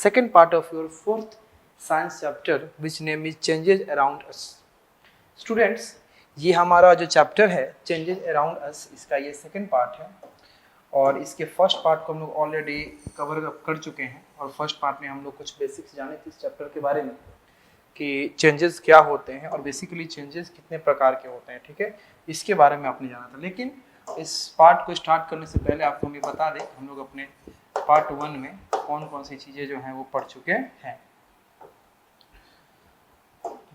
second part of your fourth science chapter which name is changes around us. Students, ये हमारा जो chapter है changes around us, इसका ये सेकंड पार्ट है और इसके फर्स्ट पार्ट को हम लोग ऑलरेडी कवर कर चुके हैं और फर्स्ट पार्ट में हम लोग कुछ बेसिक्स जाने थे इस चैप्टर के बारे में कि चेंजेस क्या होते हैं और बेसिकली चेंजेस कितने प्रकार के होते हैं, ठीक है, इसके बारे में आपने जाना था। लेकिन इस पार्ट को स्टार्ट करने से पहले आपको हम ये बता दें हम लोग अपने पार्ट 1 में कौन कौन सी चीज़ें जो हैं वो पढ़ चुके हैं।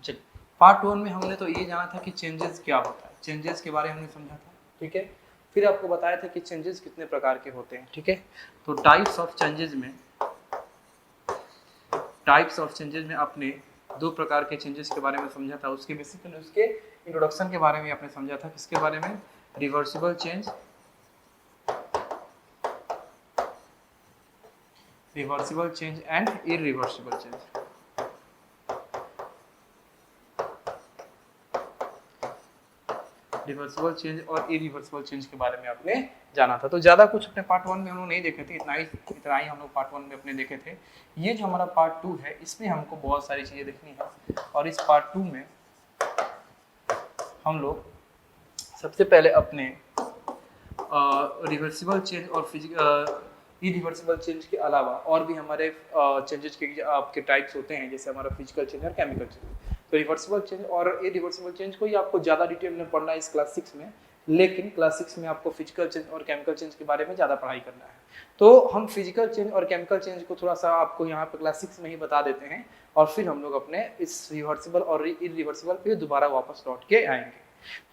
चलिए, पार्ट 1 में हमने तो ये जाना था कि चेंजेस क्या होता है, चेंजेस के बारे में हमने समझा था, ठीक है। फिर आपको बताया था कि चेंजेस कितने प्रकार के होते हैं, ठीक है। तो टाइप्स ऑफ चेंजेस में आपने 2 प्रकार के चेंजेस के बारे में समझा था। उसके बेसिकली उसके इंट्रोडक्शन के बारे में आपने समझा था। किसके बारे में? Reversible change and irreversible change. Reversible change और इरिवर्सिबल चेंज के बारे में आपने जाना था। तो ज़्यादा कुछ अपने पार्ट 1 में हम लोग नहीं देखे थे, इतना ही हम लोग पार्ट 1 में अपने देखे थे। ये जो हमारा पार्ट 2 है इसमें हमको बहुत सारी चीज़ें देखनी है और इस पार्ट 2 में हम लोग सबसे पहले अपने रिवर्सिबल चेंज और इरिवर्सिबल चेंज के अलावा और भी हमारे चेंजेस के आपके टाइप्स होते हैं, जैसे हमारा फिजिकल चेंज और केमिकल चेंज। तो रिवर्सिबल चेंज और इरिवर्सिबल चेंज को ही आपको ज़्यादा डिटेल में पढ़ना है इस क्लास 6 में, लेकिन क्लास 6 में आपको फिजिकल चेंज और केमिकल चेंज के बारे में ज़्यादा पढ़ाई करना है। तो हम फिजिकल चेंज और केमिकल चेंज को थोड़ा सा आपको यहाँ पे क्लास 6 में ही बता देते हैं और फिर हम लोग अपने इस रिवर्सिबल और इरिवर्सिबल पे दोबारा वापस लौट के आएंगे।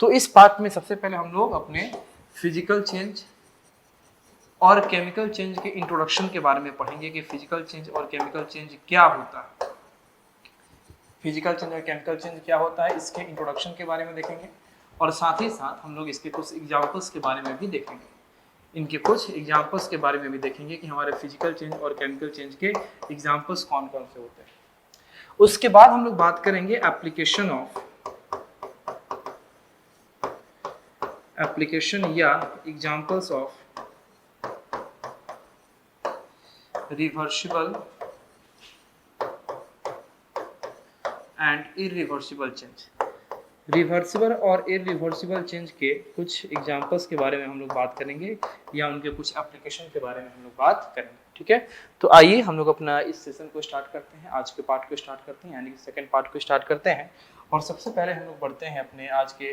तो इस पार्ट में सबसे पहले हम लोग अपने फिजिकल चेंज और केमिकल चेंज के इंट्रोडक्शन के बारे में पढ़ेंगे कि फिजिकल चेंज और केमिकल चेंज क्या होता है। फिजिकल चेंज और केमिकल चेंज क्या होता है इसके इंट्रोडक्शन के बारे में देखेंगे और साथ ही साथ हम लोग इसके कुछ एग्जाम्पल्स के बारे में भी देखेंगे। इनके कुछ एग्जाम्पल्स के बारे में भी देखेंगे कि हमारे फिजिकल चेंज और केमिकल चेंज के एग्जाम्पल्स कौन कौन से होते हैं। उसके बाद हम लोग बात करेंगे एप्लीकेशन या examples of reversible and irreversible change. Reversible और इरिवर्सिबल चेंज के कुछ एग्जांपल्स के बारे में हम लोग बात करेंगे या उनके कुछ एप्लीकेशन के बारे में हम लोग बात करेंगे, ठीक है। तो आइए हम लोग अपना इस सेशन को स्टार्ट करते हैं, आज के पार्ट को स्टार्ट करते हैं, यानी कि सेकंड पार्ट को स्टार्ट करते हैं। और सबसे पहले हम लोग बढ़ते हैं अपने आज के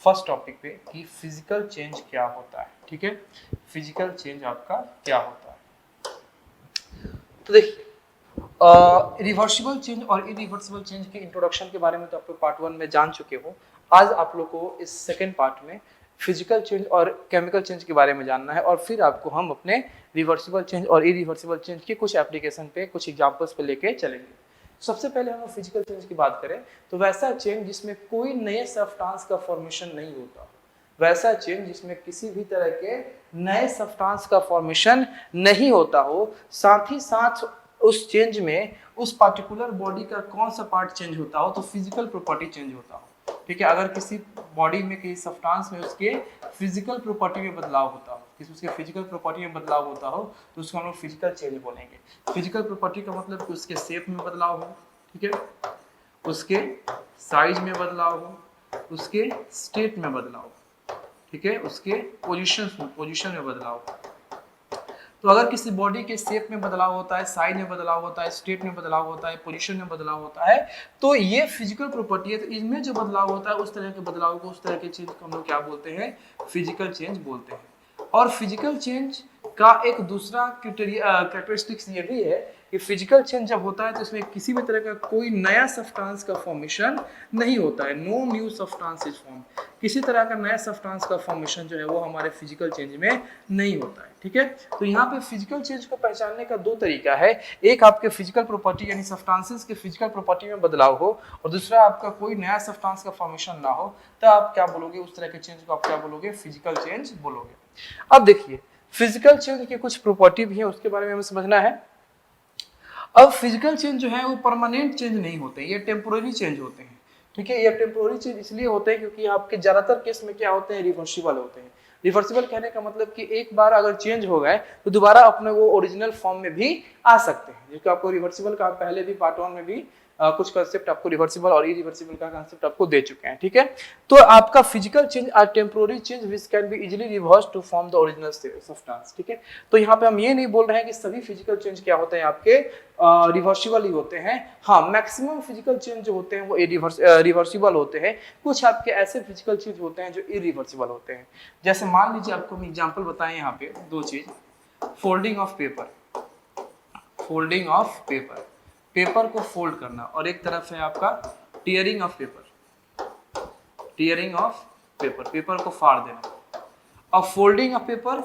फर्स्ट टॉपिक पे कि फिजिकल चेंज क्या होता है, ठीक है। फिजिकल चेंज आपका क्या होता है। तो देखिए, रिवर्सिबल चेंज और इरिवर्सिबल चेंज के इंट्रोडक्शन के बारे में तो आप लोग पार्ट 1 में जान चुके हो। आज आप लोग को इस सेकंड पार्ट में फिजिकल चेंज और केमिकल चेंज के बारे में जानना है और फिर आपको हम अपने रिवर्सिबल चेंज और इरिवर्सिबल चेंज के कुछ एप्लीकेशन पे, कुछ एग्जांपल्स पे लेके चलेंगे। सबसे पहले हम फिजिकल चेंज की बात करें तो वैसा चेंज जिसमें कोई नए सब्सटेंस का फॉर्मेशन नहीं होता, वैसा चेंज जिसमें किसी भी तरह के नए सब्सटेंस का फॉर्मेशन नहीं होता हो, साथ ही साथ उस चेंज में उस पार्टिकुलर बॉडी का कौन सा पार्ट चेंज होता हो तो फिजिकल प्रॉपर्टी चेंज होता हो, ठीक है। अगर किसी बॉडी में, किसी सब्सटेंस में उसके फिजिकल प्रॉपर्टी में बदलाव होता हो, किसी उसके फिजिकल प्रॉपर्टी में बदलाव होता हो तो उसको हम लोग फिजिकल चेंज बोलेंगे। फिजिकल प्रॉपर्टी का मतलब कि उसके शेप में बदलाव हो, ठीक है, उसके साइज में बदलाव हो, उसके स्टेट में बदलाव हो, ठीक है, उसके पोजीशन में बदलाव हो। तो अगर किसी बॉडी के शेप में बदलाव होता है, साइज में बदलाव होता है, स्टेट में बदलाव होता है, पोजीशन में बदलाव होता है, तो ये फिजिकल प्रॉपर्टी है। तो इनमें जो बदलाव होता है उस तरह के बदलाव को, उस तरह के चेंज को हम लोग क्या बोलते हैं? फिजिकल चेंज बोलते हैं। और फिजिकल चेंज का एक दूसरा कैरेक्टरिस्टिक्स ये भी है कि फिजिकल चेंज जब होता है तो इसमें किसी भी तरह का कोई नया सब्सटेंस का फॉर्मेशन नहीं होता है। No new substance is form. किसी तरह का नया सब्सटेंस का फॉर्मेशन जो है वो हमारे फिजिकल चेंज में नहीं होता है, ठीक है। तो यहाँ पे फिजिकल चेंज को पहचानने का 2 तरीका है। एक आपके फिजिकल प्रॉपर्टी यानी सब्सटेंसेस के फिजिकल प्रॉपर्टी में बदलाव हो और दूसरा आपका कोई नया सब्सटेंस का फॉर्मेशन ना हो, तो आप क्या बोलोगे? उस तरह के चेंज को आप क्या बोलोगे? फिजिकल चेंज बोलोगे। अब देखिए, फिजिकल चेंज के कुछ प्रॉपर्टी भी है, उसके बारे में हमें समझना है। अब फिजिकल चेंज जो है वो परमानेंट चेंज नहीं होते, ये टेम्पोररी चेंज होते हैं, ठीक है। ये टेम्पोररी चेंज इसलिए होते हैं क्योंकि आपके ज्यादातर केस में क्या होते हैं? रिवर्सिबल होते हैं। रिवर्सिबल कहने का मतलब कि एक बार अगर चेंज हो गए तो दोबारा अपने वो ओरिजिनल फॉर्म में भी आ सकते हैं, जो कि आपको रिवर्सिबल का पहले भी पार्ट 1 में भी कुछ कंसेप्ट आपको रिवर्सिबल और इरिवर्सिबल का कंसेप्ट आपको दे चुके हैं, ठीक है। तो आपका physical change or temporary change which can be easily reverse to form the original substance, ठीक है। तो यहाँ पे हम ये नहीं बोल रहे हैं कि सभी फिजिकल चेंज क्या होते हैं आपके रिवर्सिबल ही होते हैं। हाँ, मैक्सिमम फिजिकल चेंज जो होते हैं वो रिवर्सिबल होते हैं। कुछ आपके ऐसे फिजिकल चेंज होते हैं जो इरिवर्सिबल होते हैं। जैसे मान लीजिए आपको हम एग्जाम्पल बताएं यहाँ पे दो चीज, folding of paper, folding of paper, paper को फोल्ड करना, और एक तरफ है आपका tearing of paper, tearing of paper, paper को फाड़ देना। अब फोल्डिंग ऑफ पेपर,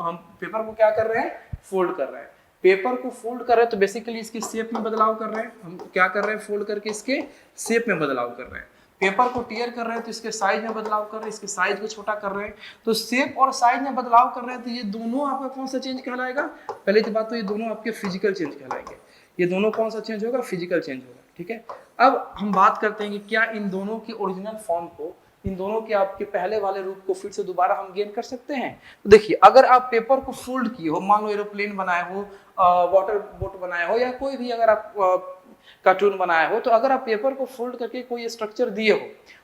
हम पेपर को क्या कर रहे हैं, फोल्ड कर रहे हैं। पेपर को फोल्ड कर रहे हैं तो बेसिकली इसके शेप में बदलाव कर रहे हैं। हम क्या कर रहे हैं, फोल्ड करके इसके शेप में बदलाव कर रहे हैं। पेपर को टीयर कर रहे हैं तो इसके साइज में बदलाव कर रहे हैं, इसके साइज को छोटा कर रहे हैं। तो शेप और साइज में बदलाव कर रहे हैं, तो ये दोनों आपका कौन सा चेंज कहलाएगा? पहले तो बात तो ये दोनों आपके फिजिकल चेंज कहलाएंगे। ये दोनों कौन सा चेंज होगा? फिजिकल चेंज होगा, ठीक है। अब हम बात करते हैं कि क्या इन दोनों की ओरिजिनल फॉर्म को, इन दोनों के आपके पहले वाले रूप को फिर से दोबारा हम गेन कर सकते हैं। तो देखिए, अगर आप पेपर को फोल्ड किए हो, मान लो एरोप्लेन बनाए हो, वाटर बोट बनाए हो, या कोई भी अगर आप कार्टून बनाए हो, तो अगर आप पेपर को फोल्ड करके कोई स्ट्रक्चर दिए हो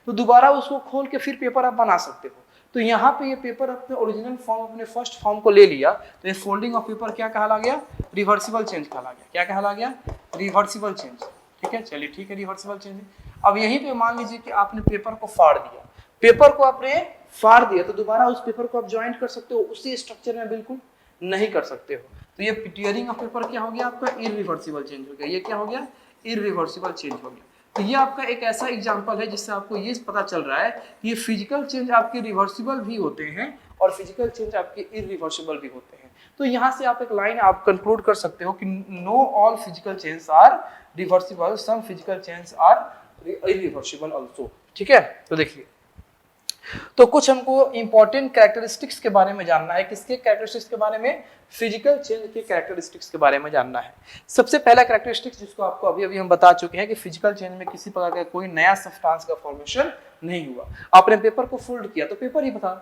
तो दोबारा उसको खोल के फिर पेपर आप बना सकते हो। तो यहाँ पे ये पेपर अपने ओरिजिनल फॉर्म, अपने फर्स्ट फॉर्म को ले लिया, तो ये फोल्डिंग ऑफ पेपर क्या कहला गया? रिवर्सिबल चेंज कहला गया। क्या कहला गया? रिवर्सिबल चेंज, ठीक है। चलिए ठीक है, रिवर्सिबल चेंज। अब यहीं पे मान लीजिए कि आपने पेपर को फाड़ दिया, पेपर को आपने फाड़ दिया, तो दोबारा उस पेपर को आप ज्वाइंट कर सकते हो उसी स्ट्रक्चर में? बिल्कुल नहीं कर सकते हो। तो ये टीयरिंग ऑफ पेपर क्या हो गया आपका? इरिवर्सिबल चेंज हो गया। ये क्या हो गया? इरिवर्सिबल चेंज हो गया। तो ये आपका एक ऐसा एग्जांपल है जिससे आपको ये पता चल रहा है कि ये फिजिकल चेंज आपके रिवर्सिबल भी होते हैं और फिजिकल चेंज आपके इरिवर्सिबल भी होते हैं। तो यहाँ से आप एक लाइन आप कंक्लूड कर सकते हो कि no all physical change are reversible, some physical change are irreversible also, ठीक है। तो देखिए, तो कुछ हमको इंपॉर्टेंट कैरेक्टरिस्टिक्स के बारे में जानना है। किसके कैरेक्टरिस्टिक्स के बारे में? फिजिकल चेंज के कैरेक्टरिस्टिक्स के बारे में जानना है। सबसे पहला कैरेक्टरिस्टिक्स जिसको आपको अभी हम बता चुके हैं कि फिजिकल चेंज में किसी प्रकार का कोई नया सब्सटेंस का फॉर्मेशन नहीं हुआ। आपने पेपर को फोल्ड किया तो पेपर ही था,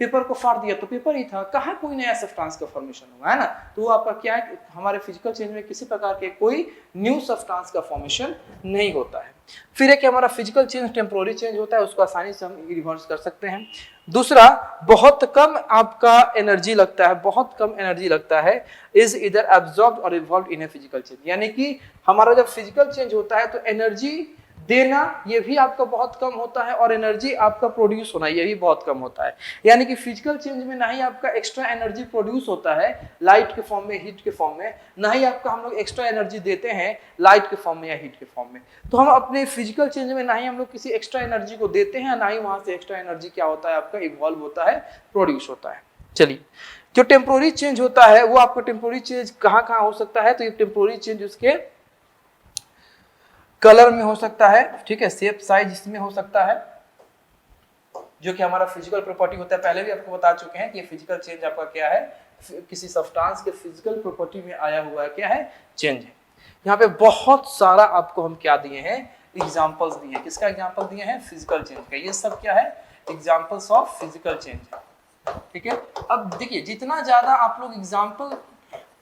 पेपर को फाड़ दिया तो पेपर ही था, कहाँ कोई नया सब्सटेंस का फॉर्मेशन हुआ, है ना। तो आपका क्या है, हमारे फिजिकल चेंज में किसी प्रकार के कोई न्यू सब्सटेंस का फॉर्मेशन नहीं होता है। फिर एक हमारा फिजिकल चेंज टेम्पोररी चेंज होता है, उसको आसानी से हम रिवर्स कर सकते हैं। दूसरा, बहुत कम आपका एनर्जी लगता है, बहुत कम एनर्जी लगता है, इज इधर एब्जॉर्ब्ड और evolve in a physical change. यानी कि हमारा जब फिजिकल चेंज होता है तो एनर्जी देना ये भी आपका बहुत कम होता है और एनर्जी आपका प्रोड्यूस होना ये भी बहुत कम होता है। यानी कि फिजिकल चेंज में ना ही आपका एक्स्ट्रा एनर्जी प्रोड्यूस होता है लाइट के फॉर्म में, हीट के फॉर्म में, ना ही आपका हम लोग एक्स्ट्रा एनर्जी देते हैं लाइट के फॉर्म में या हीट के फॉर्म में। तो हम अपने फिजिकल चेंज में ना ही हम लोग किसी एक्स्ट्रा एनर्जी को देते हैं, ना ही वहां से एक्स्ट्रा एनर्जी क्या होता है आपका इवॉल्व होता है, प्रोड्यूस होता है। चलिए, जो टेम्पोररी चेंज होता है वो आपका टेम्पोररी चेंज कहाँ कहाँ हो सकता है? तो ये टेम्पोररी चेंज उसके कलर में हो सकता है, ठीक है, शेप साइज इसमें हो सकता है, जो कि हमारा फिजिकल प्रॉपर्टी होता है। पहले भी आपको बता चुके हैं कि ये फिजिकल चेंज आपका क्या है, किसी सब्सटेंस के फिजिकल प्रॉपर्टी में आया हुआ क्या है, चेंज है। यहाँ पे बहुत सारा आपको हम क्या दिए हैं, एग्जांपल्स दिए हैं। किसका एग्जांपल दिए हैं? फिजिकल चेंज का। ये सब क्या है? एग्जांपल्स ऑफ फिजिकल चेंज, ठीक है। अब देखिए, जितना ज्यादा आप लोग एग्जांपल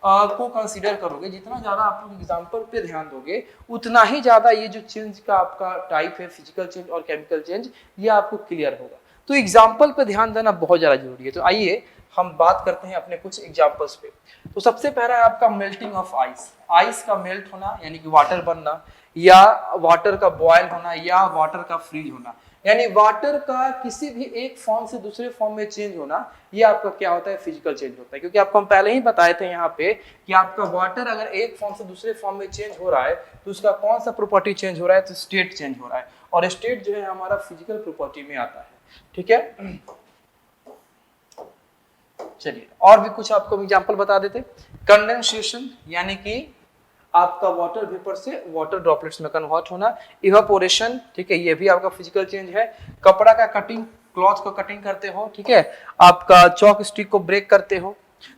को कंसीडर करोगे, जितना ज्यादा आप लोग एग्जांपल पे ध्यान दोगे, उतना ही ज्यादा ये जो चेंज का आपका टाइप है, फिजिकल चेंज और केमिकल चेंज, ये आपको क्लियर होगा। तो एग्जांपल पे ध्यान देना बहुत ज्यादा जरूरी है। तो आइए हम बात करते हैं अपने कुछ एग्जांपल्स पे। तो सबसे पहला है आपका मेल्टिंग ऑफ आइस। आइस का मेल्ट होना यानी कि वाटर बनना, या वाटर का बॉयल होना, या वाटर का फ्रीज होना, यानी वाटर का किसी भी एक फॉर्म से दूसरे फॉर्म में चेंज होना, ये आपका क्या होता है? फिजिकल चेंज होता है। क्योंकि आपको हम पहले ही बताए थे यहाँ पे कि आपका वाटर अगर एक फॉर्म से दूसरे फॉर्म में चेंज हो रहा है तो उसका कौन सा प्रॉपर्टी चेंज हो रहा है? तो स्टेट चेंज हो रहा है, और स्टेट जो है हमारा फिजिकल प्रॉपर्टी में आता है, ठीक है। चलिए, और भी कुछ आपको एग्जांपल बता देते। कंडेंसेशन यानी कि आपका वाटर वेपर से वाटर ड्रॉपलेट्स में कन्वर्ट होना। इवापोरेशन, ठीक है, ये भी आपका फिजिकल चेंज है। कपड़ा का कटिंग, क्लॉथ को कटिंग करते हो, ठीक है, आपका चॉक स्टिक को ब्रेक करते हो,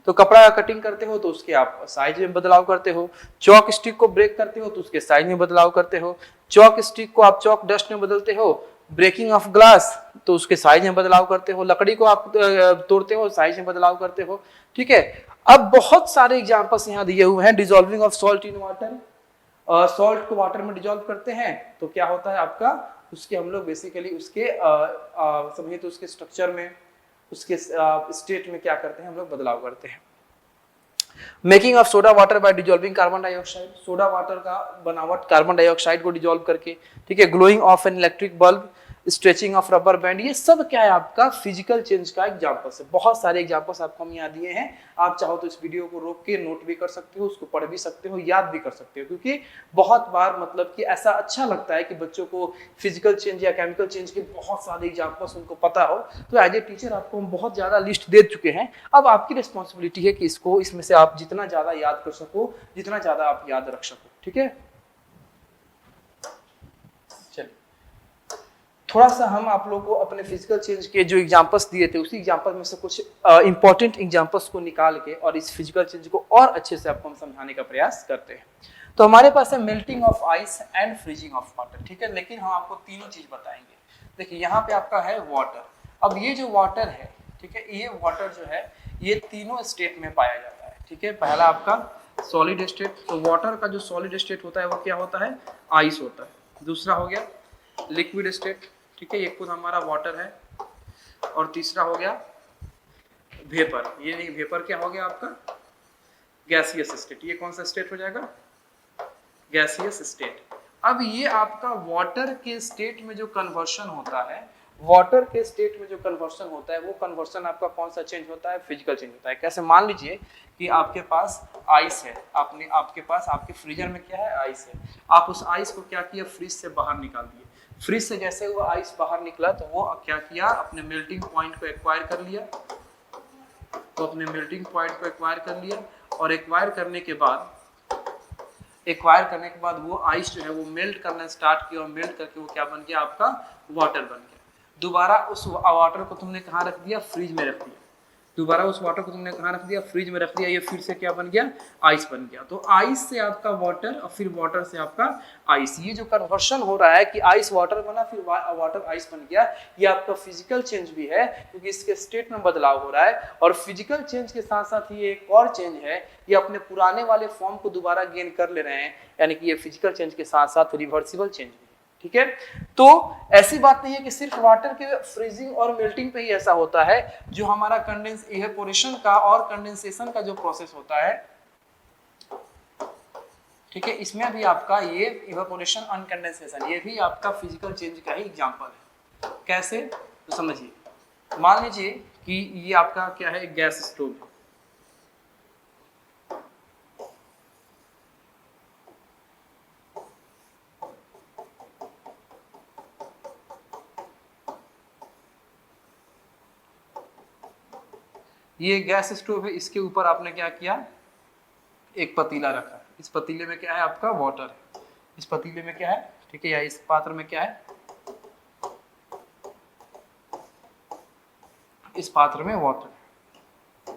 तो कपड़ा का कटिंग करते हो तो उसके आप साइज में बदलाव करते हो। चॉक स्टिक को ब्रेक करते हो तो उसके साइज में बदलाव करते हो। चॉक स्टिक को आप चॉक डस्ट में बदलते हो, ब्रेकिंग ऑफ ग्लास, तो उसके साइज में बदलाव करते हो, लकड़ी को आप तोड़ते हो, साइज में बदलाव करते हो, ठीक है। अब बहुत सारे एग्जांपल्स यहाँ दिए हुए हैं। Dissolving of salt in water, salt को वाटर में डिसॉल्व करते हैं तो क्या होता है आपका, उसके हम लोग बेसिकली उसके समझिए तो उसके स्ट्रक्चर में, उसके स्टेट में क्या करते हैं हम लोग, बदलाव करते हैं। Making of soda water bye dissolving carbon dioxide, soda water का बनावट कार्बन डाइऑक्साइड को डिसॉल्व करके, ठीक है। Glowing of an electric bulb, stretching of rubber band, ये सब क्या है आपका फिजिकल चेंज का एग्जांपल्स है। बहुत सारे एग्जांपल्स आपको हम यहाँ दिए हैं। आप चाहो तो इस वीडियो को रोक के नोट भी कर सकते हो, उसको पढ़ भी सकते हो, याद भी कर सकते हो, क्योंकि बहुत बार मतलब कि ऐसा अच्छा लगता है कि बच्चों को फिजिकल चेंज या केमिकल चेंज के बहुत सारे एग्जांपल्स उनको पता हो। तो एज ए टीचर आपको हम बहुत ज्यादा लिस्ट दे चुके हैं, अब आपकी रिस्पॉन्सिबिलिटी है कि इसको इसमें से आप जितना ज्यादा याद कर सको, जितना ज्यादा आप याद रख सको, ठीक है। थोड़ा सा हम आप लोगों को अपने फिजिकल चेंज के जो एग्जांपल्स दिए थे उसी एग्जांपल में से कुछ इंपॉर्टेंट एग्जांपल्स को निकाल के और इस फिजिकल चेंज को और अच्छे से आपको हम समझाने का प्रयास करते हैं। तो हमारे पास है melting of ice and freezing of water, ठीक है। लेकिन हम आपको तीनों चीज बताएंगे। देखिए यहाँ पे आपका है वाटर। अब ये जो वाटर है, ठीक है, ये वाटर जो है ये तीनों स्टेट में पाया जाता है, ठीक है। पहला आपका सॉलिड स्टेट, तो वाटर का जो सॉलिड स्टेट होता है वो क्या होता है, आइस होता है। दूसरा हो गया लिक्विड स्टेट, ठीक है, ये खुद हमारा वाटर है। और तीसरा हो गया वेपर, ये नहीं वेपर क्या हो गया आपका, गैसियस स्टेट। ये कौन सा स्टेट हो जाएगा, गैसियस स्टेट। अब ये आपका वाटर के स्टेट में जो कन्वर्शन होता है, वाटर के स्टेट में जो कन्वर्शन होता है वो कन्वर्शन आपका कौन सा चेंज होता है, फिजिकल चेंज होता है। कैसे, मान लीजिए कि आपके पास आइस है, आपके पास आपके फ्रीजर में क्या है, आइस है। आप उस आइस को क्या किया, फ्रिज से बाहर निकाल दिए। फ्रिज से जैसे वो आइस बाहर निकला तो वो क्या किया, अपने मेल्टिंग पॉइंट को एक्वायर कर लिया, तो अपने मेल्टिंग पॉइंट को एक्वायर कर लिया। और एक्वायर करने के बाद वो आइस जो है वो मेल्ट करना स्टार्ट किया, और मेल्ट करके वो क्या बन गया, आपका वाटर बन गया। दोबारा उस वाटर को तुमने कहाँ रख दिया, फ्रिज में रख दिया। दोबारा उस वाटर को तुमने कहाँ रख दिया, फ्रिज में रख दिया। ये फिर से क्या बन गया, आइस बन गया। तो आइस से आपका वाटर और फिर वाटर से आपका आइस, ये जो कन्वर्शन हो रहा है कि आइस वाटर बना फिर वाटर आइस बन गया, ये आपका फिजिकल चेंज भी है, क्योंकि इसके स्टेट में बदलाव हो रहा है। और फिजिकल चेंज के साथ साथ ये एक और चेंज है, ये अपने पुराने वाले फॉर्म को दोबारा गेन कर ले रहे हैं, यानी कि ये फिजिकल चेंज के साथ साथ रिवर्सिबल चेंज भी, ठीक है। तो ऐसी बात नहीं है कि सिर्फ वाटर के फ्रीजिंग और मेल्टिंग पे ही ऐसा होता है। जो हमारा कंडेंस इवेपोरेशन का और कंडेंसेशन का जो प्रोसेस होता है, ठीक है, इसमें भी आपका ये इवेपोरेशन और कंडेंसेशन ये भी आपका फिजिकल चेंज का ही एग्जांपल है। कैसे, तो समझिए, मान लीजिए कि ये आपका क्या है, गैस स्टोव। ये गैस स्टोव है, इसके ऊपर आपने क्या किया, एक पतीला रखा। इस पतीले में क्या है, आपका वाटर है। इस पतीले में क्या है, ठीक है, या इस पात्र में क्या है, इस पात्र में वाटर।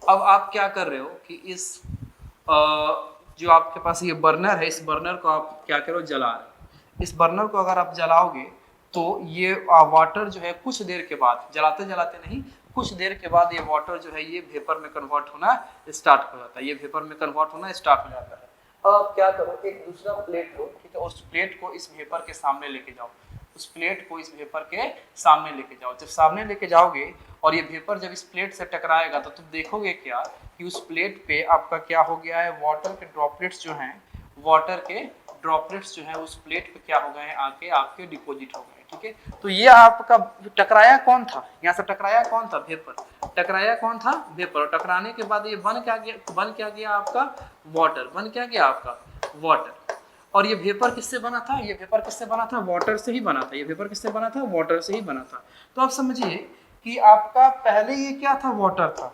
अब आप क्या कर रहे हो कि इस जो आपके पास ये बर्नर है, इस बर्नर को आप क्या करो, जला रहे हो। इस बर्नर को अगर आप जलाओगे तो ये वाटर जो है कुछ देर के बाद, जलाते जलाते नहीं, कुछ देर के बाद ये वाटर जो है ये वेपर में कन्वर्ट होना स्टार्ट हो जाता है। ये वेपर में कन्वर्ट होना स्टार्ट हो जाता है। अब आप क्या करो, एक दूसरा प्लेट लो, ठीक है, उस प्लेट को इस वेपर के सामने लेके जाओ। उस प्लेट को इस वेपर के सामने लेके जाओ। जब सामने लेके जाओगे और ये वेपर जब इस प्लेट से टकराएगा तो तुम देखोगे क्या कि उस प्लेट पे आपका क्या हो गया है, वाटर के ड्रॉपलेट्स जो हैं, वाटर के ड्रॉपलेट्स जो हैं उस प्लेट पे क्या हो गए हैं, आके आपके डिपॉजिट हो गए, ठीक है। तो ये आपका टकराया कौन था, यहाँ से टकराया कौन था, वेपर। टकराया कौन था, वेपर। और टकराने के बाद ये बन क्या गया आपका वाटर, बन क्या गया आपका वाटर। और ये वेपर किससे बना था, ये वेपर किससे बना था, वाटर से ही बना था। ये वेपर किससे बना था, वाटर से ही बना था। तो आप समझिए कि आपका पहले ये क्या था, वाटर था।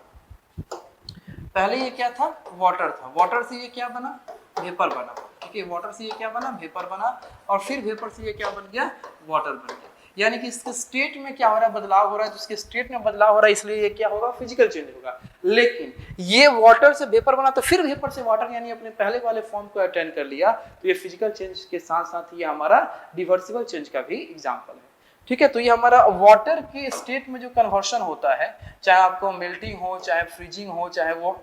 पहले ये क्या था, वाटर था। वाटर से ये क्या बना, वेपर बना, ठीक है। वाटर से ये क्या बना, वेपर बना। और फिर वेपर से ये क्या बन गया, वाटर बन गया। यानी कि इसके स्टेट में क्या हो रहा है, बदलाव हो रहा है। तो इसके स्टेट में बदलाव हो रहा है, इसलिए ये क्या होगा, फिजिकल चेंज होगा। लेकिन ये वाटर से वेपर बना तो फिर वेपर से वाटर, यानी अपने पहले वाले फॉर्म को अटेंड कर लिया। तो ये फिजिकल चेंज के साथ साथ ये हमारा रिवर्सिबल चेंज का भी एग्जाम्पल है। ठीक है। तो ये हमारा वाटर के स्टेट में जो कन्वर्शन होता है, चाहे आपको मेल्टिंग हो, चाहे फ्रीजिंग हो, चाहे वो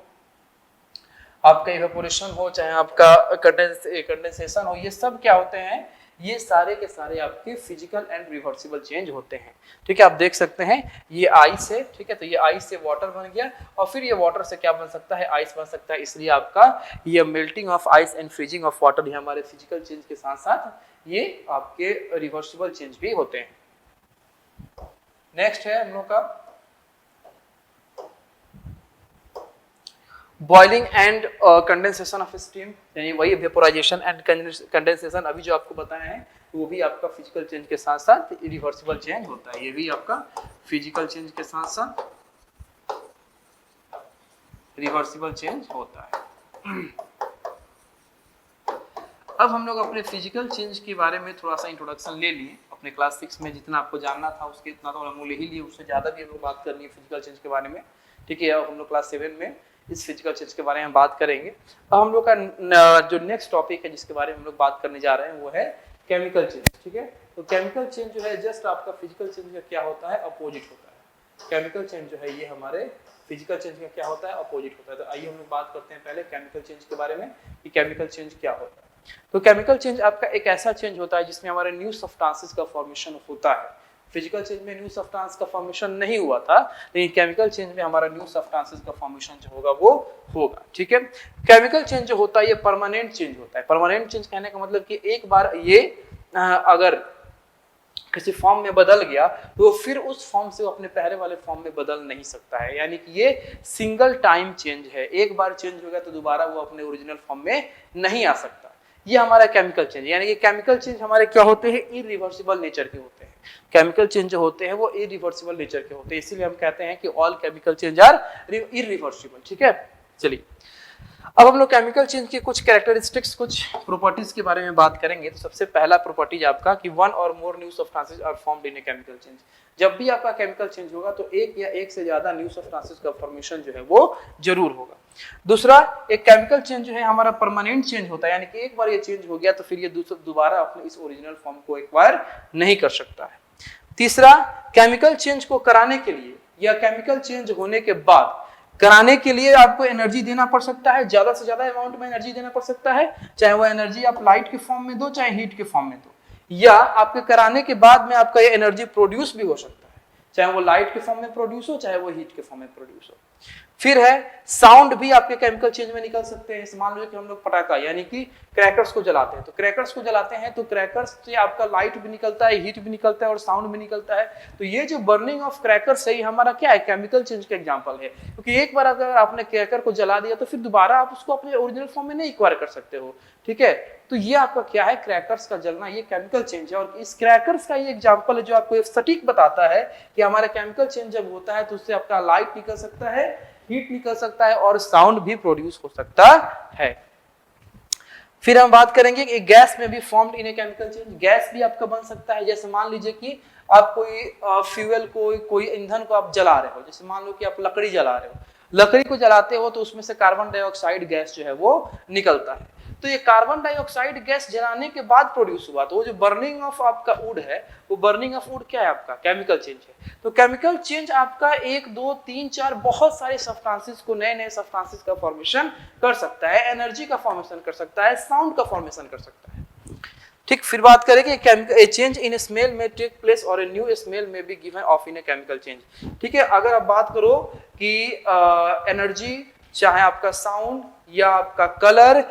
आपका इवेपोरेशन हो, चाहे आपका कंडेंसेशन हो, ये सब क्या होते हैं, ये सारे के सारे आपके फिजिकल एंड रिवर्सिबल चेंज होते हैं। ठीक है, आप देख सकते हैं ये आइस है, ठीक है, तो ये आइस से वाटर बन गया और फिर ये वाटर से क्या बन सकता है, आइस बन सकता है। इसलिए आपका ये melting of ice and freezing of water, ये हमारे फिजिकल चेंज के साथ साथ ये आपके रिवर्सिबल चेंज भी होते हैं। नेक्स्ट है हम लोग का boiling and condensation of steam, यानी वही वेपोराइजेशन एंड कंडेंसेशन अभी जो आपको बताया है, वो भी आपका फिजिकल चेंज के साथ साथ रिवर्सिबल चेंज होता है। ये भी आपका फिजिकल चेंज के साथ साथ रिवर्सिबल चेंज होता है। अब हम लोग अपने फिजिकल चेंज के बारे में थोड़ा सा इंट्रोडक्शन ले लिए। अपने क्लास 6 में जितना आपको जानना था उसके इतना तो हम ले ही लिए, उससे ज़्यादा भी हम लोग बात करनी है फिजिकल चेंज के बारे में। ठीक है, अब हम लोग क्लास 7 में इस फिजिकल चेंज के बारे में बात करेंगे। अब हम लोग का जो नेक्स्ट टॉपिक है जिसके बारे में हम लोग बात करने जा रहे हैं वो है केमिकल चेंज। ठीक है, तो केमिकल चेंज जो है जस्ट आपका फिजिकल चेंज का क्या होता है, अपोजिट होता है। केमिकल चेंज जो है ये हमारे फिजिकल चेंज का क्या होता है, अपोजिट होता है। तो आइए हम लोग बात करते हैं पहले केमिकल चेंज के बारे में कि केमिकल चेंज क्या होता है। तो केमिकल चेंज आपका एक ऐसा चेंज होता है जिसमें हमारे न्यू सब्सटेंसेस का फॉर्मेशन होता है। फिजिकल चेंज में न्यू सब्सटेंस का फॉर्मेशन नहीं हुआ था, लेकिन केमिकल चेंज में हमारा न्यू सब्सटेंसेस का फॉर्मेशन जो होगा वो होगा। ठीक है, केमिकल चेंज जो होता है ये परमानेंट चेंज होता है। परमानेंट चेंज कहने का मतलब कि एक बार ये अगर किसी फॉर्म में बदल गया तो फिर उस फॉर्म से वो अपने पहले वाले फॉर्म में बदल नहीं सकता है, यानी कि ये सिंगल टाइम चेंज है। एक बार चेंज हो गया तो दोबारा वो अपने ओरिजिनल फॉर्म में नहीं आ सकता। ये हमारा केमिकल चेंज, यानी कि केमिकल चेंज हमारे क्या होते हैं, इरिवर्सिबल नेचर के होते हैं। केमिकल चेंज जो होते हैं वो इरिवर्सिबल नेचर के होते हैं, इसीलिए हम कहते हैं कि all chemical change are irreversible. ठीक है, चलिए अब हम लोग केमिकल चेंज के कुछ कैरेक्टरिस्टिक्स, कुछ प्रॉपर्टीज के बारे में बात करेंगे। तो सबसे पहला प्रॉपर्टीज आपका कि वन और more new substances are formed in a chemical change. जब भी आपका केमिकल चेंज होगा तो एक या एक से ज्यादा न्यू सब्सटेंसेस का फॉर्मेशन जो है वो जरूर होगा। दूसरा, एक केमिकल चेंज जो है हमारा परमानेंट चेंज होता है, यानी कि एक बार ये चेंज हो गया तो फिर ये दोबारा अपने इस ओरिजिनल फॉर्म को एक्वायर नहीं कर सकता है। तीसरा, केमिकल चेंज को कराने के लिए या केमिकल चेंज होने के बाद कराने के लिए आपको एनर्जी देना पड़ सकता है, ज्यादा से ज्यादा अमाउंट में एनर्जी देना पड़ सकता है, चाहे वो एनर्जी आप लाइट के फॉर्म में दो चाहे हीट के फॉर्म में दो, या आपके कराने के बाद में आपका ये एनर्जी प्रोड्यूस भी हो सकता है, चाहे वो लाइट के फॉर्म में प्रोड्यूस हो चाहे वो हीट के फॉर्म में प्रोड्यूस हो। फिर है साउंड भी आपके केमिकल चेंज में निकल सकते हैं। मान लो कि हम लोग पटाखा यानी कि क्रैकर्स को जलाते हैं, तो क्रैकर्स को जलाते हैं तो क्रैकर्स से आपका लाइट भी निकलता है, हीट भी निकलता है और साउंड भी निकलता है। तो ये जो बर्निंग ऑफ क्रैकर्स है हमारा क्या है, केमिकल चेंज का एग्जांपल है, क्योंकि एक बार अगर आपने क्रैकर को जला दिया तो फिर दोबारा आप उसको अपने ओरिजिनल फॉर्म में नहीं एक्वायर कर सकते हो। ठीक है, तो ये आपका क्या है, क्रैकर्स का जलना, ये केमिकल चेंज है। और इस क्रैकर्स का ये एग्जांपल है जो आपको सटीक बताता है कि हमारा केमिकल चेंज जब होता है तो उससे आपका लाइट निकल सकता है, हीट निकल सकता है और साउंड भी प्रोड्यूस हो सकता है। फिर हम बात करेंगे कि गैस में भी formed in a chemical change, gas भी आपका बन सकता है। जैसे मान लीजिए कि आप कोई फ्यूल को, कोई ईंधन को आप जला रहे हो, जैसे मान लो कि आप लकड़ी जला रहे हो, लकड़ी को जलाते हो तो उसमें से कार्बन डाइऑक्साइड गैस जो है वो निकलता है। तो ये कार्बन डाइऑक्साइड गैस जलाने के बाद प्रोड्यूस हुआ, तो वो जो बर्निंग ऑफ आपका वुड है, वो बर्निंग ऑफ वुड क्या है, आपका केमिकल चेंज है। तो केमिकल चेंज आपका 1 2 3 4 बहुत सारे सब्सटेंसेस को, नए नए सब्सटेंसेस का फॉर्मेशन कर सकता है, एनर्जी का फॉर्मेशन कर सकता है, साउंड का फॉर्मेशन कर सकता है। ठीक, फिर बात करेंगे केमिकल चेंज इन स्मेल में टेक प्लेस और ए न्यू स्मेल में be given of in a chemical change. ठीक है, अगर आप बात करो कि एनर्जी, चाहे आपका साउंड या आपका कलर,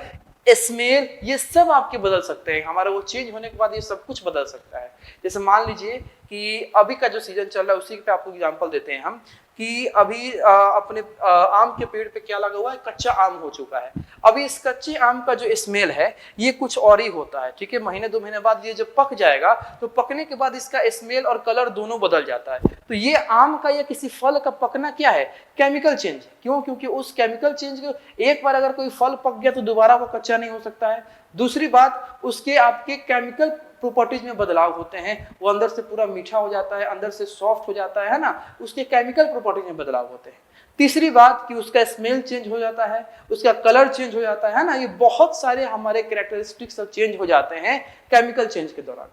स्मेल, ये सब आपके बदल सकते हैं। हमारा वो चेंज होने के बाद ये सब कुछ बदल सकता है। जैसे मान लीजिए कि अभी का जो सीजन चल रहा है उसी पे आपको एग्जांपल देते हैं हम कि अभी अपने आम के पेड़ पे क्या लगा हुआ है, कच्चा आम हो चुका है। अभी इस कच्चे आम का जो स्मेल है ये कुछ और ही होता है। ठीक है, महीने 2 महीने बाद ये जब पक जाएगा तो पकने के बाद इसका स्मेल और कलर दोनों बदल जाता है। तो ये आम का या किसी फल का पकना क्या है, केमिकल चेंज। क्यों? क्योंकि उस केमिकल चेंज को एक बार अगर कोई फल पक गया तो दोबारा वो कच्चा नहीं हो सकता है। दूसरी बात, उसके आपके केमिकल प्रॉपर्टीज में बदलाव होते हैं, वो अंदर से पूरा मीठा हो जाता है, अंदर से सॉफ्ट हो जाता है ना, उसके केमिकल प्रॉपर्टीज में बदलाव होते हैं। तीसरी बात कि उसका स्मेल चेंज हो जाता है, उसका कलर चेंज हो जाता है ना, ये बहुत सारे हमारे कैरेक्टरिस्टिक्स चेंज हो जाते हैं केमिकल चेंज के दौरान।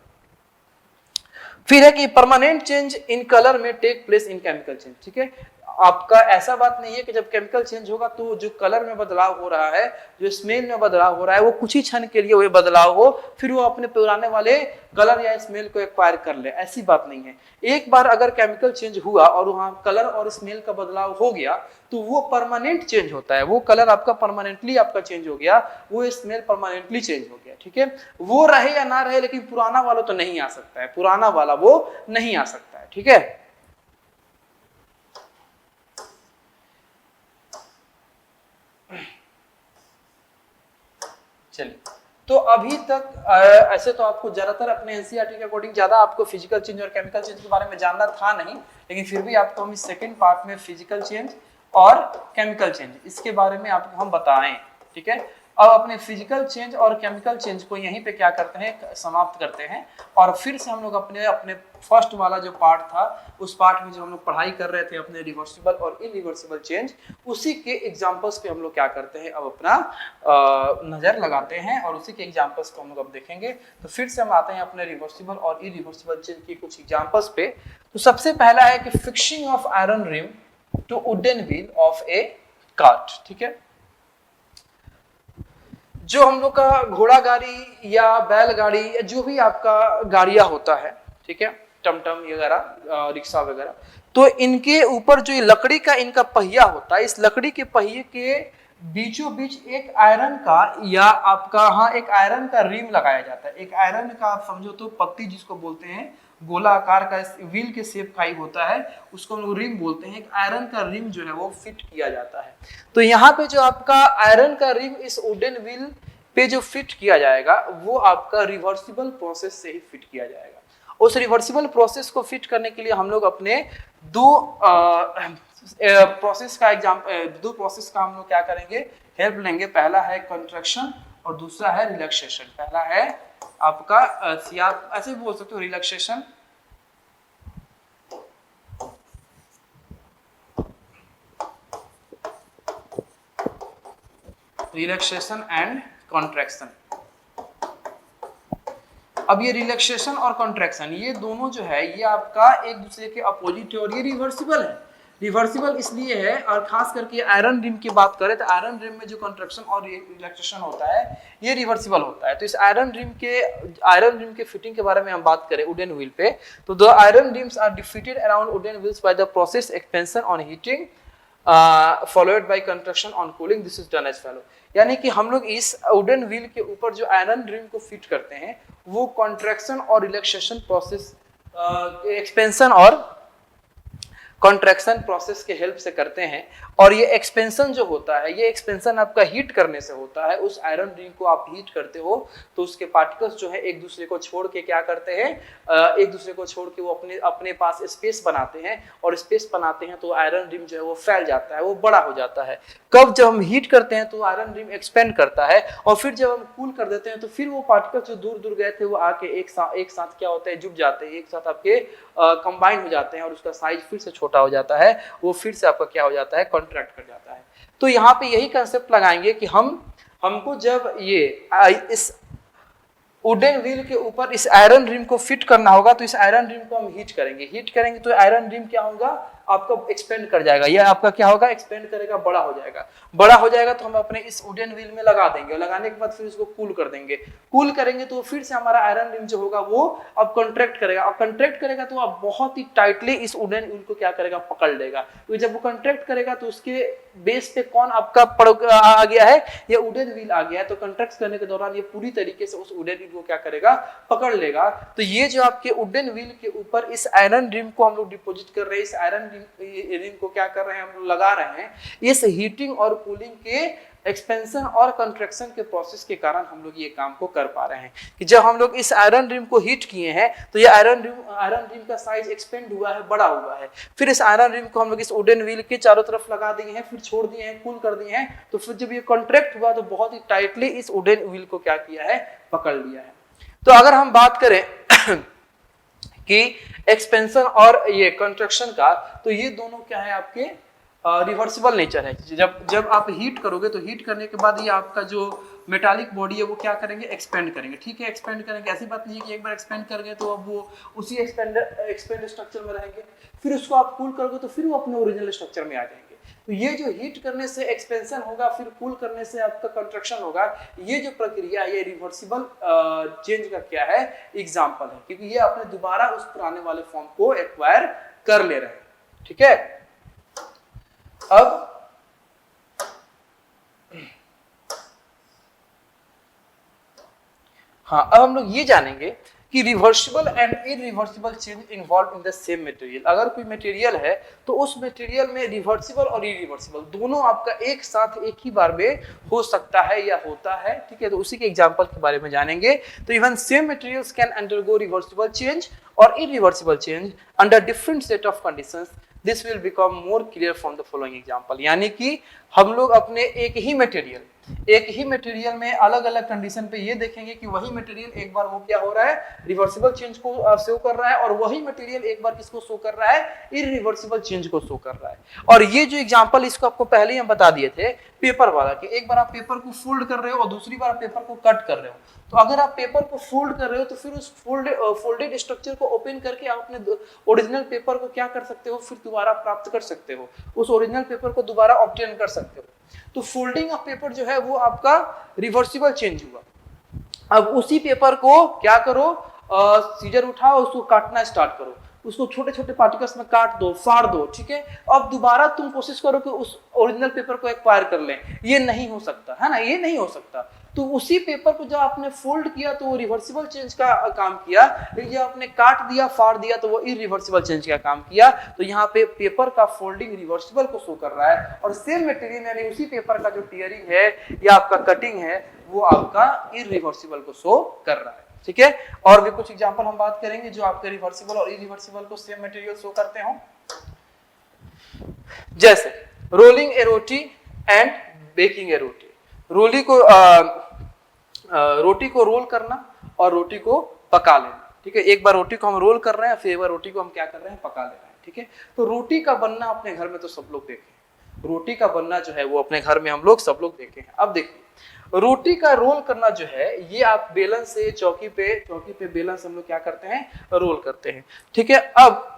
फिर है कि परमानेंट चेंज इन कलर में take place in chemical change, ठीक है। आपका ऐसा बात नहीं है कि जब केमिकल चेंज होगा तो जो कलर में बदलाव हो रहा है, जो स्मेल में बदलाव हो रहा है, वो कुछ ही क्षण के लिए वो बदलाव हो, फिर वो अपने पुराने वाले कलर या स्मेल को एक्वायर कर ले, ऐसी बात नहीं है। एक बार अगर केमिकल चेंज हुआ और वहां कलर और स्मेल का बदलाव हो गया तो वो परमानेंट चेंज होता है। वो कलर आपका परमानेंटली आपका चेंज हो गया, वो स्मेल परमानेंटली चेंज हो गया, ठीक है। वो रहे या ना रहे, लेकिन पुराना वाला तो नहीं आ सकता है, पुराना वाला वो नहीं आ सकता है, ठीक है। चलिए, तो अभी तक ऐसे तो आपको ज्यादातर अपने एनसीईआरटी के अकॉर्डिंग ज्यादा आपको फिजिकल चेंज और केमिकल चेंज के बारे में जानना था नहीं, लेकिन फिर भी आपको हम इस सेकंड पार्ट में फिजिकल चेंज और केमिकल चेंज इसके बारे में आपको हम बताएं, ठीक है। अब अपने फिजिकल चेंज और केमिकल चेंज को यहीं पे क्या करते हैं, समाप्त करते हैं, और फिर से हम लोग अपने फर्स्ट वाला जो पार्ट था उस पार्ट में जो हम लोग पढ़ाई कर रहे थे अपने रिवर्सिबल और इरिवर्सिबल चेंज, उसी के एग्जांपल्स पे हम लोग क्या करते हैं, अब अपना नजर लगाते हैं और उसी के एग्जांपल्स को हम लोग अब देखेंगे। तो फिर से हम आते हैं अपने रिवर्सिबल और इरिवर्सिबल चेंज की कुछ एग्जांपल्स पे। तो सबसे पहला है कि fixing of iron rim to wooden wheel of a cart, ठीक है। जो हम लोग का घोड़ा गाड़ी या बैलगाड़ी या जो भी आपका गाड़ियां होता है, ठीक है, टमटम वगैरह, रिक्शा वगैरह, तो इनके ऊपर जो लकड़ी का इनका पहिया होता है, इस लकड़ी के पहिए के बीचों बीच एक आयरन का या आपका एक आयरन का रिम लगाया जाता है। एक आयरन का आप समझो तो पत्ती जिसको बोलते हैं, गोला आकार का व्हील के शेप का ही होता है, उसको हम लोग रिम बोलते हैं। एक आयरन का रिम जो है वो फिट किया जाता है। तो यहाँ पे जो आपका आयरन का रिम इस वुडन व्हील पे जो फिट किया जाएगा वो आपका रिवर्सिबल प्रोसेस से ही फिट किया जाएगा। उस रिवर्सिबल प्रोसेस को फिट करने के लिए हम लोग अपने दो प्रोसेस का हम लोग क्या करेंगे, हेल्प लेंगे। पहला है कंट्रैक्शन और दूसरा है रिलैक्सेशन। पहला है आपका आप ऐसे बोल सकते हो रिलैक्सेशन, रिलैक्सेशन एंड कॉन्ट्रैक्शन। अब ये रिलैक्सेशन और कॉन्ट्रैक्शन ये दोनों जो है ये आपका एक दूसरे के अपोजिट है और ये रिवर्सिबल है। रिवर्सिबल इसलिए है, और खास करके आयरन रिम की बात करें तो आयरन रिम में जो कॉन्ट्रैक्शन और रिलैक्सेशन होता है ये रिवर्सिबल होता है। तो इस आयरन रिम के फिटिंग के बारे में हम बात करें वुडन व्हील पे, तो the iron rims are defeated around wooden wheels by the process expansion on heating followed by contraction on cooling, this is done as follow. यानी कि हम लोग इस वुडन व्हील के ऊपर जो आयरन रिम को फिट करते हैं वो कॉन्ट्रैक्शन और रिलैक्सेशन प्रोसेस, एक्सपेंशन और कॉन्ट्रैक्शन प्रोसेस के हेल्प से करते हैं। और ये एक्सपेंशन जो होता है, ये एक्सपेंशन आपका हीट करने से होता है। उस आयरन रिंग को आप हीट करते हो तो उसके पार्टिकल्स जो है एक दूसरे को छोड़ के क्या करते हैं, एक दूसरे को छोड़ के वो अपने पास स्पेस बनाते हैं, और स्पेस बनाते हैं तो आयरन रिम जो है वो फैल जाता है, वो बड़ा हो जाता है। कब जब हम हीट करते हैं तो आयरन रिम एक्सपेंड करता है, और फिर जब हम कूल कर देते हैं तो फिर वो पार्टिकल्स जो दूर दूर गए थे वो आके एक साथ क्या होता है, जुट जाते हैं, एक साथ आपके कंबाइन हो जाते हैं और उसका साइज फिर से छोटा हो जाता है, वो फिर से आपका क्या हो जाता है, कॉन्ट्रैक्ट कर जाता है। तो यहाँ पे यही कंसेप्ट लगाएंगे कि हमको जब ये इस वुडन व्हील के ऊपर इस आयरन रिम को फिट करना होगा तो इस आयरन रिम को हम हीट करेंगे तो आयरन रिम क्या होगा, आपका एक्सपेंड कर जाएगा, यह आपका क्या होगा, एक्सपेंड करेगा, बड़ा हो जाएगा तो हम अपने इस वुडन व्हील में लगा देंगे, और लगाने के बाद फिर उसको कूल करेंगे तो फिर से हमारा आयरन रिम जो होगा वो अब कॉन्ट्रैक्ट करेगा तो अब बहुत ही टाइटली इस वुडन व्हील को क्या करेगा, पकड़ लेगा। तो जब वो कॉन्ट्रैक्ट करेगा तो उसके बेस पे कौन आपका आ गया है, ये वुडन व्हील आ गया है। तो कॉन्ट्रैक्ट करने के दौरान ये पूरी तरीके से उस वुडन व्हील को क्या करेगा, पकड़ लेगा। तो ये जो आपके वुडन व्हील के ऊपर इस आयरन रिम को हम लोग डिपॉजिट कर रहे हैं, इस आयरन रिम को क्या कर रहे हैं, हम लोग लगा रहे हैं। इस हीटिंग और कूलिंग के एक्सपेंशन और कंट्रैक्शन के प्रोसेस के कारण हम लोग ये काम को कर पा रहे हैं कि जब हम लोग इस आयरन रिम को हीट किए हैं तो ये आयरन रिम का साइज एक्सपेंड हुआ है, बड़ा हुआ है। फिर इस आयरन रिम को हम लोग इस वुडन व्हील के चारों तरफ लगा दिए हैं, फिर छोड़ दिए हैं, कूल कर दिए हैं। तो फिर जब ये कॉन्ट्रैक्ट हुआ तो बहुत ही टाइटली इस वुडन व्हील को क्या किया है, पकड़ लिया है। तो अगर हम बात करें कि एक्सपेंशन और ये कंट्रैक्शन का, तो ये दोनों क्या है, आपके रिवर्सिबल नेचर है। जब आप हीट करोगे तो हीट करने के बाद ये आपका जो मेटालिक बॉडी है वो क्या करेंगे, एक्सपेंड करेंगे, ठीक है, एक्सपेंड करेंगे। ऐसी बात नहीं है कि एक बार एक्सपेंड कर गए तो अब वो उसी एक्सपेंड स्ट्रक्चर में रहेंगे, फिर उसको आप कूल करोगे तो फिर वो अपने ओरिजिनल स्ट्रक्चर में आ जाएंगे। तो ये जो हीट करने से एक्सपेंशन होगा, फिर कूल करने से आपका कंट्रक्शन होगा, ये जो प्रक्रिया है ये रिवर्सिबल चेंज का क्या है, एग्जांपल है, क्योंकि ये अपने दोबारा उस पुराने वाले फॉर्म को एक्वायर कर ले रहे हैं, ठीक है। अब हाँ, अब हम लोग ये जानेंगे कि reversible and irreversible change involve in the same material. अगर कोई मटेरियल है तो उस मटेरियल में रिवर्सिबल और इरिवर्सिबल दोनों आपका एक साथ एक ही बार में हो सकता है या होता है, ठीक है। तो उसी के एग्जांपल के बारे में जानेंगे। तो even same materials can undergo reversible change और irreversible change under different set of conditions. This will become more clear from the following example. यानी कि हम लोग अपने एक ही मटेरियल में अलग अलग कंडीशन पे ये देखेंगे कि वही मटेरियल एक बार वो क्या हो रहा है, रिवर्सिबल चेंज को शो कर रहा है, और वही मटेरियल एक बार किसको शो कर रहा है, इरिवर्सिबल चेंज को शो कर रहा है। और ये जो एग्जांपल इसको आपको पहले ही हम बता दिए थे पेपर वाला, कि एक बार आप पेपर को फोल्ड कर रहे हो और दूसरी बार पेपर को कट कर रहे हो। तो अगर आप पेपर को फोल्ड कर रहे हो तो फिर उस फोल्डेड स्ट्रक्चर को ओपन करके आप अपने ओरिजिनल पेपर को क्या कर सकते हो, फिर दोबारा प्राप्त कर सकते हो, उस ओरिजिनल पेपर को दोबारा ऑब्टेन कर सकते हो। तो फोल्डिंग ऑफ पेपर जो है वो आपका रिवर्सिबल चेंज हुआ। अब उसी पेपर को क्या करो, सीजर उठाओ, उसको काटना स्टार्ट करो, उसको छोटे छोटे पार्टिकल्स में काट दो, फाड़ दो, ठीक है। अब दोबारा तुम कोशिश करो कि उस ओरिजिनल पेपर को एक्वायर कर लें, ये नहीं हो सकता है ना, ये नहीं हो सकता। तो उसी पेपर को जब आपने फोल्ड किया तो वो रिवर्सिबल चेंज का काम किया, लेकिन जब आपने काट दिया, फाड़ दिया तो वो इरिवर्सिबल चेंज का काम किया। तो यहाँ पे पेपर का फोल्डिंग रिवर्सिबल को शो कर रहा है, और सेम मटेरियल यानी उसी पेपर का जो टीयरिंग है या आपका कटिंग है वो आपका इरिवर्सिबल को शो कर रहा है, ठीक है। और भी कुछ एग्जांपल हम बात करेंगे जो आपके रिवर्सिबल और इरिवर्सिबल को सेम मटेरियल शो करते हो, जैसे rolling a roti and baking a roti. रोटी को रोल करना और रोटी को पका लेना, ठीक है। एक बार रोटी को हम रोल कर रहे हैं, फिर एक बार रोटी को हम क्या कर रहे हैं, पका ले रहे हैं, ठीक है। तो रोटी का बनना अपने घर में तो सब लोग देखे, रोटी का बनना जो है वो अपने घर में हम लोग सब लोग देखे हैं। अब देखिए रोटी का रोल करना जो है ये आप बेलन से चौकी पे बेलन से हम लोग क्या करते हैं, रोल करते हैं, ठीक है। अब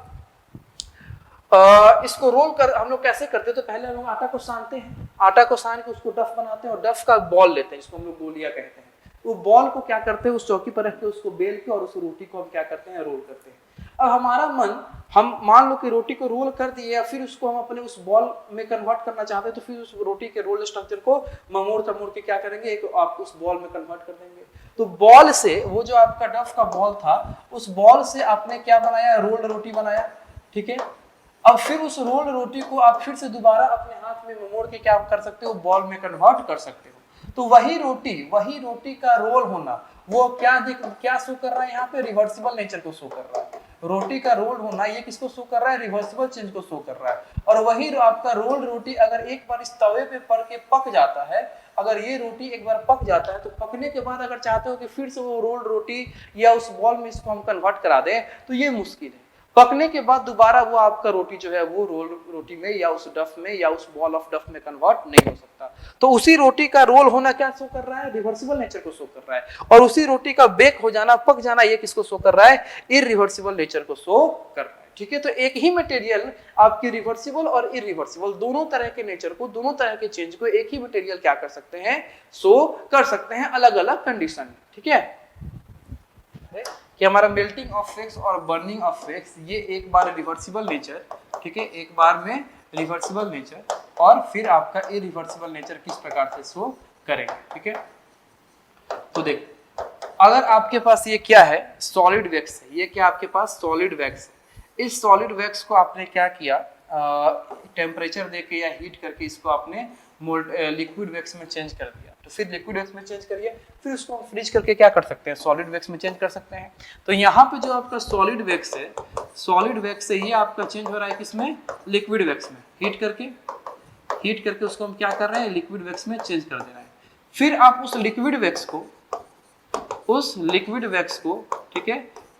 इसको रोल कर हम लोग कैसे करते हैं, तो पहले हम लोग आटा को सानते हैं, आटा को सान के उसको डफ बनाते हैं और डफ का बॉल लेते हैं, जिसको हम लोग गोलियां कहते हैं। वो बॉल को क्या करते हैं, उस चौकी पर रख के उसको बेल के और उस रोटी को हम क्या करते हैं, रोल करते हैं। अब हमारा मन, हम मान लो कि रोटी को रोल कर दिए या फिर उसको हम अपने उस बॉल में कन्वर्ट करना चाहते हैं, तो फिर उस रोटी के रोल स्ट्रक्चर को ममोड़ तमोड़ के क्या करेंगे, एक आप उस बॉल में कन्वर्ट कर देंगे। तो बॉल से, वो जो आपका डफ का बॉल था, उस बॉल से आपने क्या बनाया, रोल्ड रोटी बनाया, ठीक है। अब फिर उस रोल्ड रोटी को आप फिर से दोबारा अपने हाथ में ममोड़ के क्या कर सकते हो, बॉल में कन्वर्ट कर सकते हो। तो वही रोटी का रोल होना वो क्या शो कर रहा है, यहाँ पे रिवर्सिबल नेचर को शो कर रहा है। रोटी का रोल होना ये किसको शो कर रहा है, रिवर्सिबल चेंज को शो कर रहा है। और वही आपका रोल्ड रोटी अगर एक बार इस तवे पे पड़ के पक जाता है, अगर ये रोटी एक बार पक जाता है, तो पकने के बाद अगर चाहते हो कि फिर से वो रोल्ड रोटी या उस बॉल में इसको हम कन्वर्ट करा दें, तो ये मुश्किल है। पकने के बाद दोबारा वो आपका रोटी जो है वो रोल रोटी में या उस डफ में या उस बॉल ऑफ डफ में कन्वर्ट नहीं हो सकता। तो उसी रोटी का रोल होना क्या शो कर रहा है, रिवर्सिबल नेचर को शो कर रहा है। और उसी रोटी का बेक हो जाना, पक जाना, ये किसको शो कर रहा है, इरिवर्सिबल नेचर को शो कर रहा है, ठीक है। तो एक ही मटेरियल आपकी रिवर्सिबल और इरिवर्सिबल दोनों तरह के नेचर को, दोनों तरह के चेंज को एक ही मटेरियल क्या कर सकते हैं, शो कर सकते हैं अलग अलग कंडीशन में, ठीक है। कि हमारा मेल्टिंग ऑफ वैक्स और बर्निंग ऑफ वैक्स ये एक बार रिवर्सिबल नेचर, ठीक है, एक बार में रिवर्सिबल नेचर, और फिर आपका इरिवर्सिबल नेचर किस प्रकार से शो करेंगे, ठीक है। तो देखो अगर आपके पास ये क्या है, सॉलिड वैक्स है, ये क्या आपके पास सॉलिड वैक्स है। इस सॉलिड वैक्स को आपने क्या किया, टेम्परेचर देके या हीट करके इसको आपने लिक्विड वैक्स में चेंज कर दिया। तो फिर लिक्विड वैक्स में चेंज करिए, फिर उसको हम फ्रीज करके क्या कर सकते हैं, सॉलिड वैक्स में चेंज कर सकते हैं। तो यहाँ पे जो आपका सॉलिड वैक्स है, सॉलिड वैक्स है, ये आपका चेंज हो रहा है किसमें, लिक्विड वैक्स में। हीट करके उसको हम क्या कर रहे हैं, लिक्विड वैक्स में चेंज कर दे रहे हैं। फिर आप उस लिक्विड वैक्स को ठीक है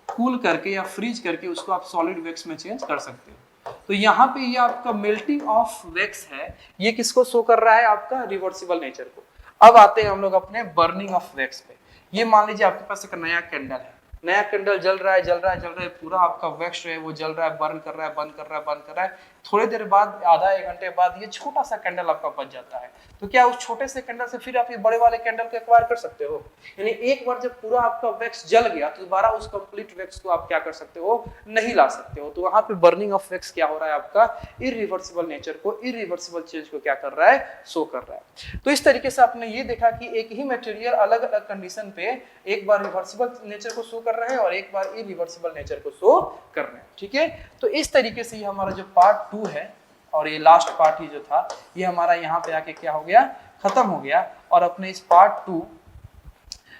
कूल करके या फ्रीज करके उसको आप सॉलिड वैक्स में चेंज कर सकते हो। तो यहाँ पे ये आपका मेल्टिंग ऑफ वैक्स है, ये किसको शो कर रहा है, आपका रिवर्सिबल नेचर को। अब आते हैं हम लोग अपने बर्निंग ऑफ वैक्स पे। ये मान लीजिए आपके पास एक नया कैंडल है, नया कैंडल जल रहा है, पूरा आपका वैक्स जो है वो जल रहा है, बर्न कर रहा है, बंद कर रहा है। थोड़ी देर बाद, आधा एक घंटे बाद ये छोटा सा कैंडल आपका बच जाता है। तो क्या उस छोटे से कैंडल से फिर आप ये बड़े वाले कैंडल को एक्वायर कर सकते हो? यानी एक बार जब पूरा आपका वैक्स जल गया तो दोबारा उस कंप्लीट वैक्स को आप क्या कर सकते हो? नहीं ला सकते हो। तो वहां पे बर्निंग ऑफ वैक्स क्या हो रहा है? आपका इरिवर्सिबल नेचर को, इरिवर्सिबल चेंज को क्या कर रहा है? शो कर रहा है। तो इस तरीके से आपने ये देखा कि एक ही मटेरियल अलग अलग कंडीशन पे एक बार रिवर्सिबल नेचर को शो कर रहे हैं और एक बार इरिवर्सिबल नेचर को शो कर रहे हैं। ठीक है, तो इस तरीके से ये हमारा जो पार्ट 2 है और ये लास्ट पार्ट ही जो था, ये हमारा यहाँ पे आके क्या हो गया? खत्म हो गया। और अपने इस पार्ट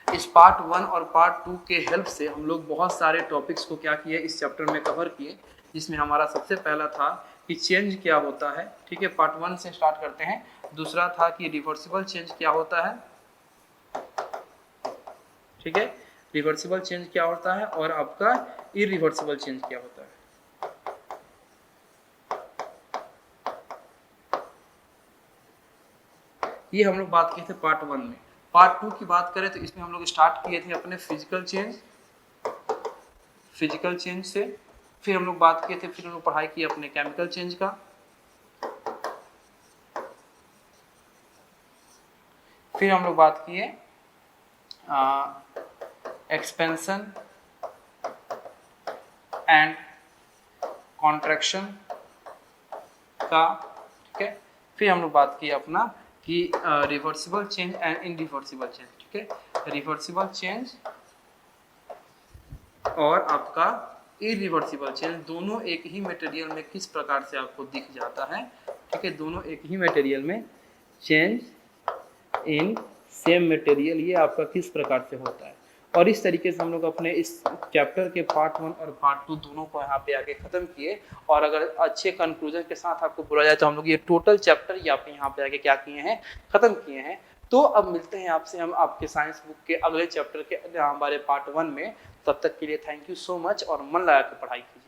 1 और पार्ट 2 के हेल्प से हम लोग बहुत सारे टॉपिक्स को क्या किए? इस चैप्टर में कवर किए, जिसमें हमारा सबसे पहला था कि चेंज क्या होता है। ठीक है, पार्ट 1 से स्टार्ट करते हैं। दूसरा था कि रिवर्सिबल चेंज क्या होता है। ठीक है, रिवर्सिबल चेंज क्या होता है और आपका इरिवर्सिबल चेंज क्या होता है। ये हम लोग बात किए थे पार्ट 1 में। पार्ट 2 की बात करें तो इसमें हम लोग स्टार्ट किए थे अपने फिजिकल चेंज से। फिर हम लोग बात किए थे, फिर हम लोग पढ़ाई की अपने केमिकल चेंज का। फिर हम लोग बात किए एक्सपेंशन एंड कॉन्ट्रैक्शन का। ठीक है, फिर हम लोग बात की अपना कि रिवर्सिबल चेंज एंड इनरिवर्सिबल चेंज। ठीक है, रिवर्सिबल चेंज और आपका इरिवर्सिबल चेंज दोनों एक ही मटेरियल में किस प्रकार से आपको दिख जाता है। ठीक है, दोनों एक ही मटेरियल में चेंज इन सेम मटेरियल, ये आपका किस प्रकार से होता है। और इस तरीके से हम लोग अपने इस चैप्टर के पार्ट 1 और पार्ट 2 दोनों को यहाँ पे आके खत्म किए। और अगर अच्छे कंक्लूजन के साथ आपको बोला जाए तो हम लोग ये टोटल चैप्टर यहाँ पे आके क्या किए हैं? खत्म किए हैं। तो अब मिलते हैं आपसे हम आपके साइंस बुक के अगले चैप्टर के हमारे पार्ट 1 में। तब तक के लिए थैंक यू सो मच और मन लगा के पढ़ाई कीजिए।